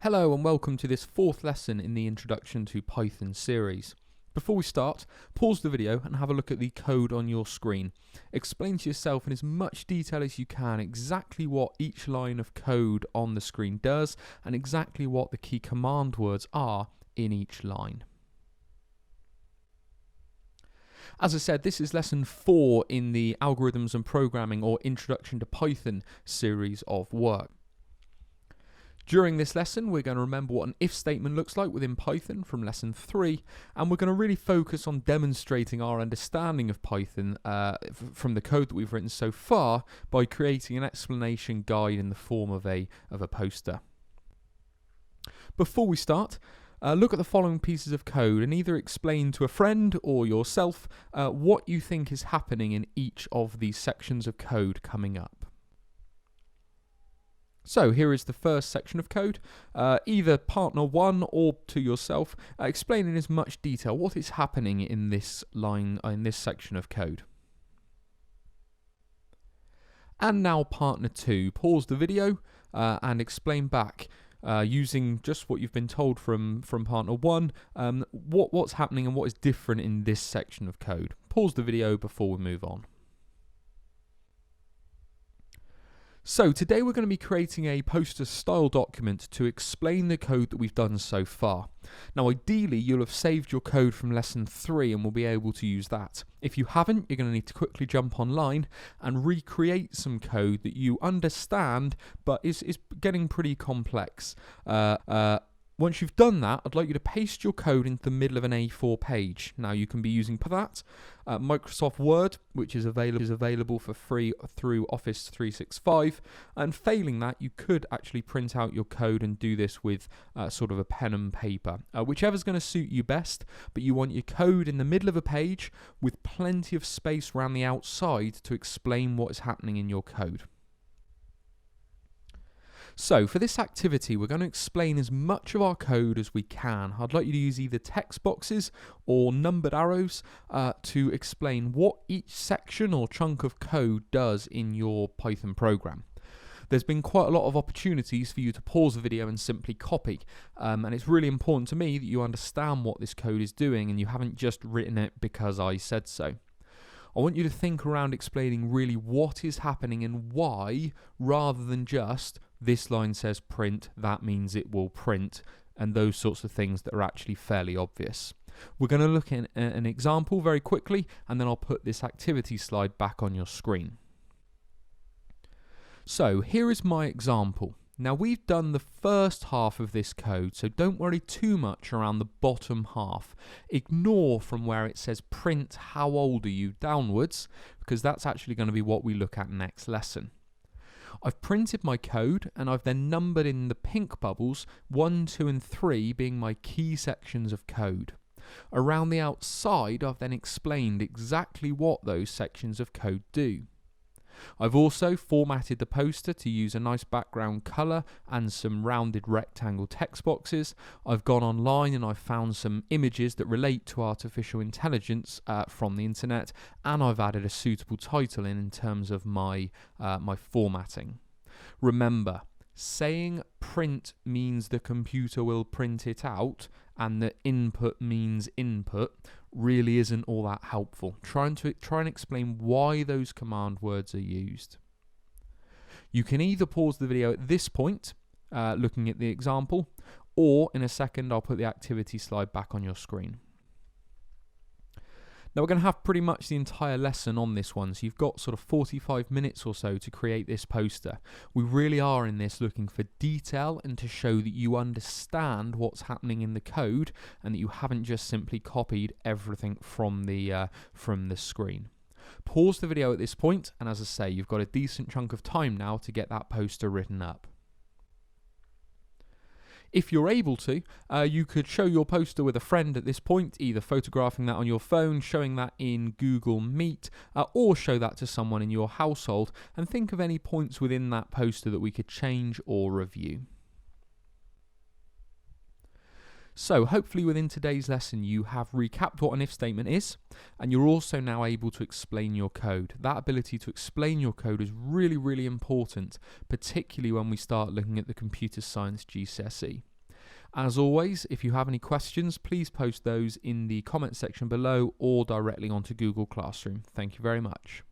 Hello and welcome to this fourth lesson in the Introduction to Python series. Before we start, pause the video and have a look at the code on your screen. Explain to yourself in as much detail as you can exactly what each line of code on the screen does and exactly what the key command words are in each line. As I said, this is lesson 4 in the Algorithms and Programming or Introduction to Python series of work. During this lesson, we're going to remember what an if statement looks like within Python from lesson 3, and we're going to really focus on demonstrating our understanding of Python from the code that we've written so far by creating an explanation guide in the form of a poster. Before we start, look at the following pieces of code and either explain to a friend or yourself what you think is happening in each of these sections of code coming up. So here is the first section of code, either partner 1 or to yourself, explain in as much detail what is happening in this line, in this section of code. And now partner 2, pause the video and explain back using just what you've been told from partner 1, what's happening and what is different in this section of code. Pause the video before we move on. So today we're going to be creating a poster style document to explain the code that we've done so far. Now ideally you'll have saved your code from lesson 3 and will be able to use that. If you haven't, you're going to need to quickly jump online and recreate some code that you understand but is getting pretty complex. Once you've done that, I'd like you to paste your code into the middle of an A4 page. Now you can be using that, Microsoft Word, which is available for free through Office 365, and failing that, you could actually print out your code and do this with sort of a pen and paper. Whichever's going to suit you best, but you want your code in the middle of a page with plenty of space around the outside to explain what is happening in your code. So for this activity, we're going to explain as much of our code as we can. I'd like you to use either text boxes or numbered arrows to explain what each section or chunk of code does in your Python program. There's been quite a lot of opportunities for you to pause the video and simply copy, and it's really important to me that you understand what this code is doing and you haven't just written it because I said so. I want you to think around explaining really what is happening and why, rather than just this line says print, that means it will print, and those sorts of things that are actually fairly obvious. We're going to look at an example very quickly, and then I'll put this activity slide back on your screen. So here is my example. Now we've done the first half of this code, so don't worry too much around the bottom half. Ignore from where it says print how old are you downwards, because that's actually going to be what we look at next lesson. I've printed my code and I've then numbered in the pink bubbles 1, 2 and 3 being my key sections of code. Around the outside I've then explained exactly what those sections of code do. I've also formatted the poster to use a nice background colour and some rounded rectangle text boxes. I've gone online and I've found some images that relate to artificial intelligence from the internet, and I've added a suitable title in terms of my formatting. Remember, saying print means the computer will print it out and that input means input really isn't all that helpful. Try and explain why those command words are used. You can either pause the video at this point, looking at the example, or in a second I'll put the activity slide back on your screen. Now we're going to have pretty much the entire lesson on this one, so you've got sort of 45 minutes or so to create this poster. We really are in this looking for detail and to show that you understand what's happening in the code and that you haven't just simply copied everything from the screen. Pause the video at this point, and as I say, you've got a decent chunk of time now to get that poster written up. If you're able to, you could show your poster with a friend at this point, either photographing that on your phone, showing that in Google Meet, or show that to someone in your household, and think of any points within that poster that we could change or review. So hopefully within today's lesson you have recapped what an if statement is, and you're also now able to explain your code. That ability to explain your code is really, really important, particularly when we start looking at the computer science GCSE. As always, if you have any questions, please post those in the comment section below or directly onto Google Classroom. Thank you very much.